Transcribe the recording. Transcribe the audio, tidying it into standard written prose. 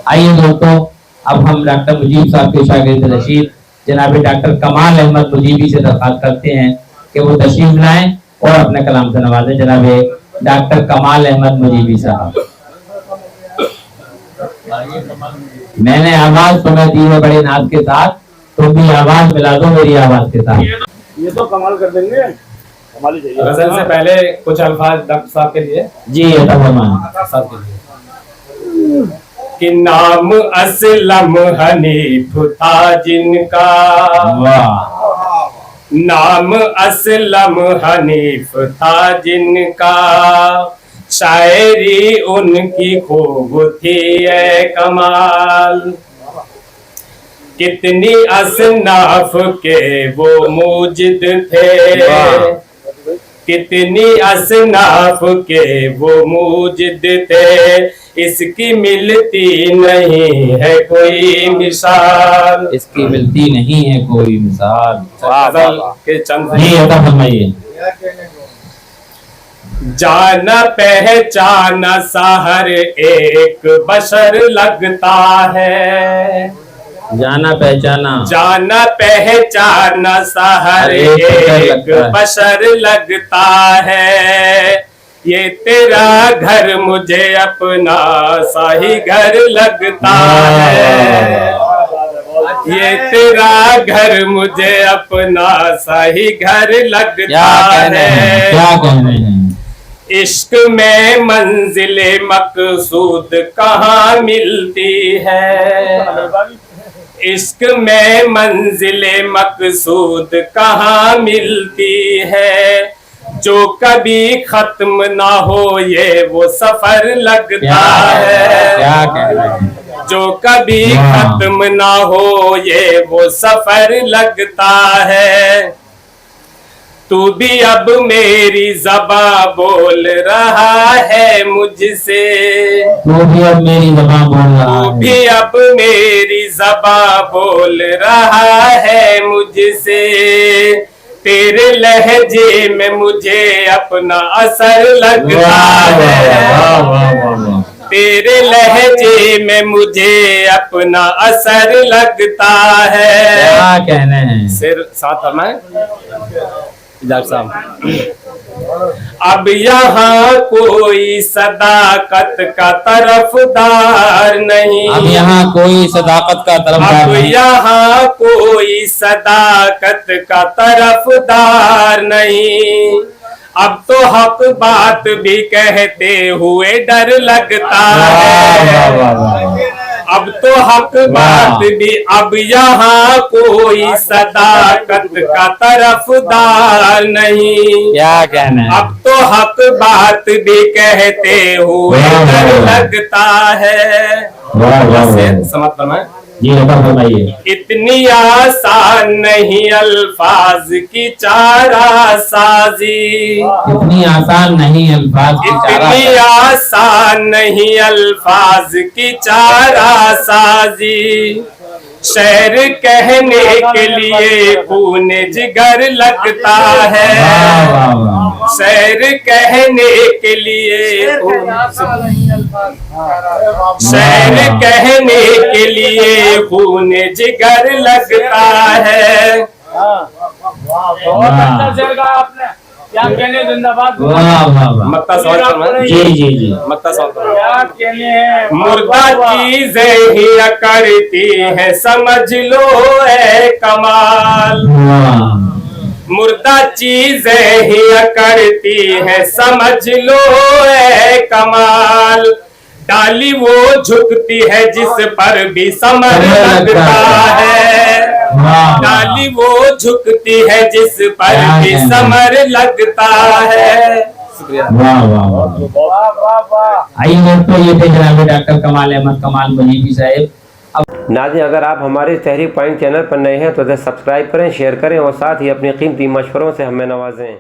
आइए दोस्तों, अब हम डॉक्टर मुजीब साहब के शागिर्द रशीद जनाब डॉक्टर कमाल अहमद मुजीबी से दरख्वास्त करते हैं कि वो तशरीफ लाएं और अपने कलाम से नवाजें। जनाब डॉक्टर कमाल अहमद मुजीबी साहब। मैंने आवाज तुम्हें दी है बड़े नाज के साथ, तुम भी आवाज मिला दो मेरी आवाज के साथ। ये तो कमाल कर देंगे। कमाल चाहिए। गजल से पहले कुछ अल्फाज डॉक्टर साहब के लिए। जी साहब के लिए कि नाम असलम हनीफ था जिनका, नाम असलम हनीफ था जिनका, शायरी उनकी खूब थी ए कमाल। कितनी असनाफ के वो मूजिद थे, कितनी असनाफ के वो मूजिद थे, इसकी मिलती नहीं है कोई मिसाल, इसकी मिलती नहीं है कोई मिसाल। के चंद फरमाइए। जाना पहचाना सा हर एक बशर लगता है, जाना पहचाना, जाना पहचाना सा हर एक बशर लगता है। ये तेरा घर मुझे अपना सा ही घर लगता है, ये तेरा घर मुझे अपना सा ही घर लगता है। क्या कहने हैं? इश्क में मंजिले मकसूद कहाँ मिलती है, इश्क में मंजिले मकसूद कहाँ मिलती है, जो कभी खत्म ना हो ये वो सफर लगता है। क्या कह रहे हैं? जो कभी खत्म ना हो ये वो सफर लगता है। तू भी अब मेरी ज़बां बोल रहा है मुझसे, तू भी अब मेरी ज़बां बोल रहा है, तू भी अब मेरी ज़बां बोल रहा है मुझसे। तेरे लहजे में मुझे अपना असर लगता है, तेरे लहजे में मुझे अपना असर लगता है। क्या कहने हैं? सिर साथ हमें साहब। अब यहाँ कोई सदाकत का तरफदार नहीं, अब यहाँ कोई सदाकत का तरफदार अब नहीं, यहाँ कोई सदाकत का तरफदार नहीं। अब तो हक बात भी कहते हुए डर लगता है, अब तो हक बात भी, अब यहाँ कोई सदाकत का तरफदार नहीं। क्या कहना है? अब तो हक बात भी कहते हुए डर लगता है। समझ फरमाएं। जी फरमाइए। इतनी आसान नहीं अल्फाज की चारा साजी, इतनी आसान नहीं अल्फाज की चारा, इतनी आसान नहीं अल्फाज की चारा साजी। शेर कहने के लिए खून जिगर लगता है, शेर कहने के लिए, शेर कहने के लिए खून जिगर लगता है। बहुत अच्छा शेर कहा आपने। क्या कहने जिंदाबाद। मक्ता सवाल जी जी जी मक्ता सवाल क्या कहने हैं। मुर्दा चीजें ही करती है समझ लो ए कमाल, मुर्दा चीजें ही करती है समझ लो ए कमाल। डाली वो झुकती है जिस पर भी समर लगता है, डाली वो झुकती है जिस पर भी समर लगता है। शुक्रिया। वाह वाह वाह। आइए दोस्तों, ये थे जनाब डॉक्टर कमाल अहमद कमाल मुजीबी साहब। नाज़रीन, अगर आप हमारे तहरीक पॉइंट चैनल पर नए हैं तो सब्सक्राइब करें, शेयर करें और साथ ही अपनी कीमती मशवरों से हमें नवाजें।